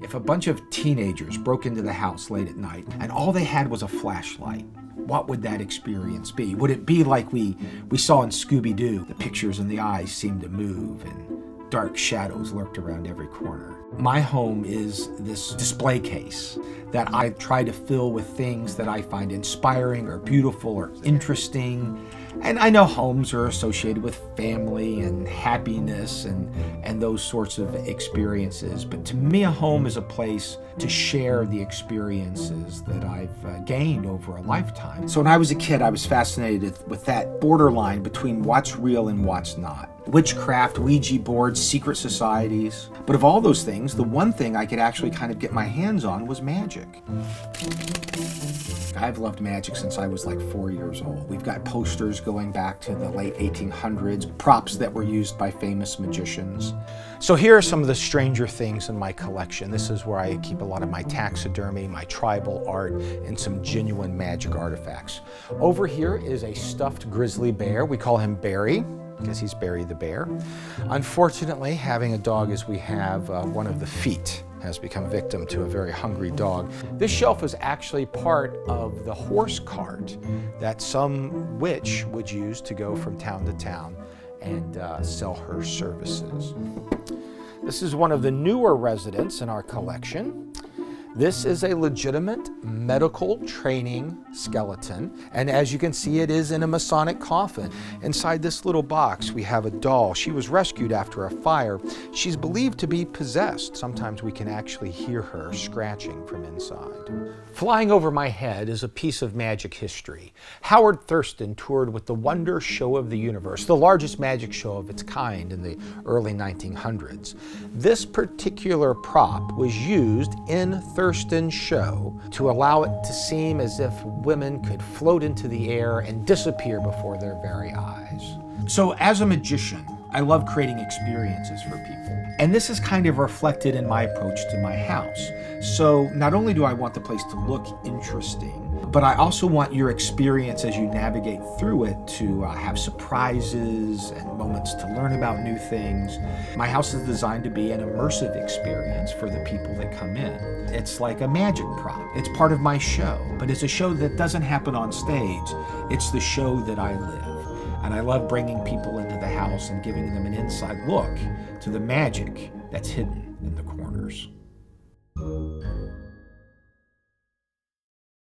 If a bunch of teenagers broke into the house late at night and all they had was a flashlight, what would that experience be? Would it be like we saw in Scooby-Doo? The pictures in the eyes seemed to move and dark shadows lurked around every corner. My home is this display case that I try to fill with things that I find inspiring or beautiful or interesting. And I know homes are associated with family and happiness and those sorts of experiences. But to me, a home is a place to share the experiences that I've gained over a lifetime. So when I was a kid, I was fascinated with that borderline between what's real and what's not. Witchcraft, Ouija boards, secret societies. But of all those things, the one thing I could actually kind of get my hands on was magic. I've loved magic since I was like 4 years old. We've got posters going back to the late 1800s, props that were used by famous magicians. So here are some of the stranger things in my collection. This is where I keep a lot of my taxidermy, my tribal art, and some genuine magic artifacts. Over here is a stuffed grizzly bear. We call him Barry, because he's Barry the Bear. Unfortunately, having a dog as we have, one of the feet has become victim to a very hungry dog. This shelf is actually part of the horse cart that some witch would use to go from town to town and sell her services. This is one of the newer residents in our collection. This is a legitimate medical training skeleton, and as you can see, it is in a Masonic coffin. Inside this little box, we have a doll. She was rescued after a fire. She's believed to be possessed. Sometimes we can actually hear her scratching from inside. Flying over my head is a piece of magic history. Howard Thurston toured with the Wonder Show of the Universe, the largest magic show of its kind in the early 1900s. This particular prop was used in Thurston's show to allow it to seem as if women could float into the air and disappear before their very eyes. So as a magician, I love creating experiences for people. And this is kind of reflected in my approach to my house. So not only do I want the place to look interesting, but I also want your experience as you navigate through it to have surprises and moments to learn about new things. My house is designed to be an immersive experience for the people that come in. It's like a magic prop. It's part of my show, but it's a show that doesn't happen on stage. It's the show that I live. And I love bringing people into the house and giving them an inside look to the magic that's hidden in the corners.